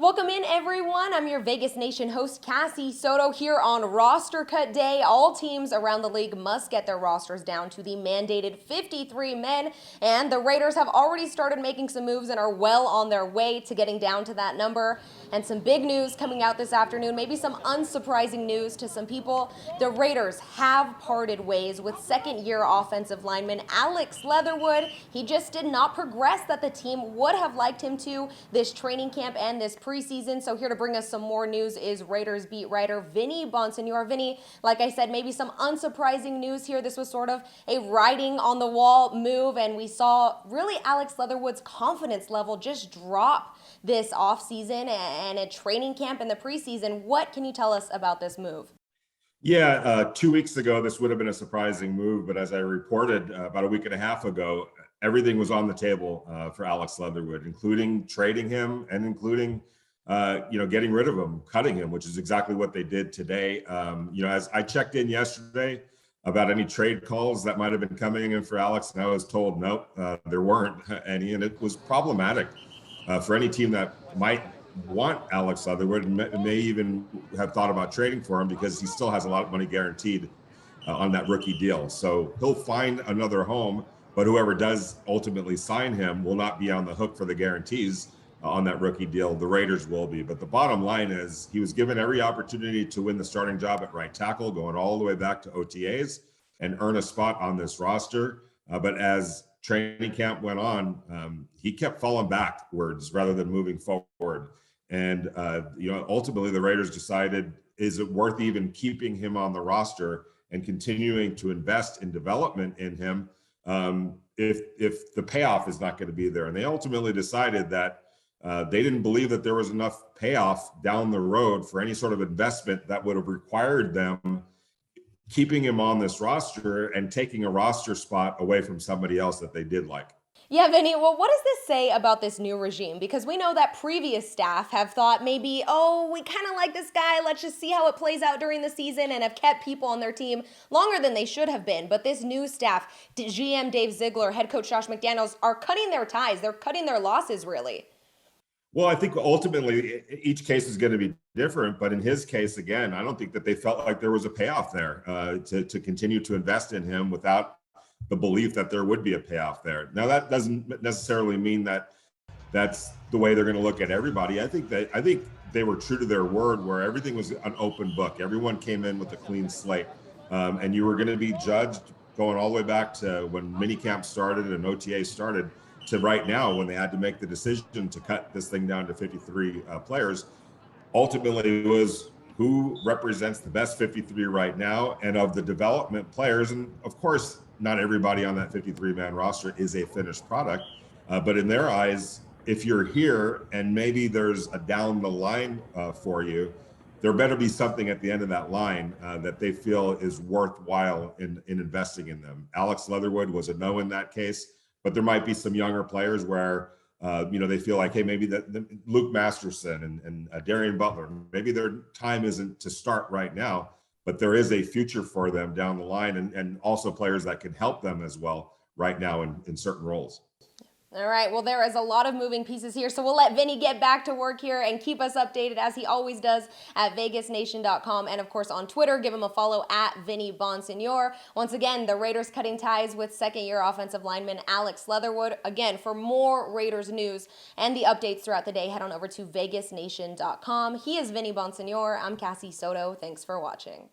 Welcome in, everyone. I'm your Vegas Nation host, Cassie Soto, here on Roster Cut Day. All teams around the league must get their rosters down to the mandated 53 men, and the Raiders have already started making some moves and are well on their way to getting down to that number. And some big news coming out this afternoon, maybe some unsurprising news to some people. The Raiders have parted ways with second-year offensive lineman Alex Leatherwood. He just did not progress that the team would have liked him to this training camp and this preseason. So here to bring us some more news is Raiders beat writer Vinny Bonsignore. Vinny, like I said, maybe some unsurprising news here. This was sort of a writing on the wall move, and we saw really Alex Leatherwood's confidence level just drop this offseason and a training camp in the preseason. What can you tell us about this move? Yeah, 2 weeks ago, this would have been a surprising move, but as I reported about a week and a half ago, everything was on the table for Alex Leatherwood, including trading him and including, getting rid of him, cutting him, which is exactly what they did today. As I checked in yesterday about any trade calls that might have been coming in for Alex, and I was told, nope, there weren't any, and it was problematic for any team that might want Alex Leatherwood and may even have thought about trading for him because he still has a lot of money guaranteed on that rookie deal. So he'll find another home, but whoever does ultimately sign him will not be on the hook for the guarantees on that rookie deal. The Raiders will be. But the bottom line is he was given every opportunity to win the starting job at right tackle, going all the way back to OTAs and earn a spot on this roster. But as training camp went on, he kept falling backwards rather than moving forward. And, ultimately the Raiders decided, is it worth even keeping him on the roster and continuing to invest in development in him if the payoff is not going to be there? And they ultimately decided that they didn't believe that there was enough payoff down the road for any sort of investment that would have required them keeping him on this roster and taking a roster spot away from somebody else that they did like. Yeah, Vinny, well, what does this say about this new regime? Because we know that previous staff have thought maybe, we kind of like this guy, let's just see how it plays out during the season, and have kept people on their team longer than they should have been. But this new staff, GM Dave Ziegler, head coach Josh McDaniels, are cutting their ties. They're cutting their losses, really. Well, I think ultimately each case is going to be different, but in his case, again, I don't think that they felt like there was a payoff there to continue to invest in him without the belief that there would be a payoff there. Now, that doesn't necessarily mean that that's the way they're going to look at everybody. I think they were true to their word, where everything was an open book. Everyone came in with a clean slate, and you were going to be judged going all the way back to when minicamp started and OTA started to right now when they had to make the decision to cut this thing down to 53 players. Ultimately, it was who represents the best 53 right now and of the development players. And of course, not everybody on that 53-man roster is a finished product. But in their eyes, if you're here and maybe there's a down the line for you, there better be something at the end of that line that they feel is worthwhile in investing in them. Alex Leatherwood was a no in that case, but there might be some younger players where they feel like, hey, maybe Luke Masterson and Darian Butler, maybe their time isn't to start right now, but there is a future for them down the line, and also players that can help them as well right now in certain roles. All right, well, there is a lot of moving pieces here, so we'll let Vinny get back to work here and keep us updated as he always does at vegasnation.com, and of course on Twitter. Give him a follow at Vinny Bonsignore. Once again, the Raiders cutting ties with second-year offensive lineman Alex Leatherwood. Again, for more Raiders news and the updates throughout the day, head on over to vegasnation.com. He is Vinny Bonsignore. I'm Cassie Soto. Thanks for watching.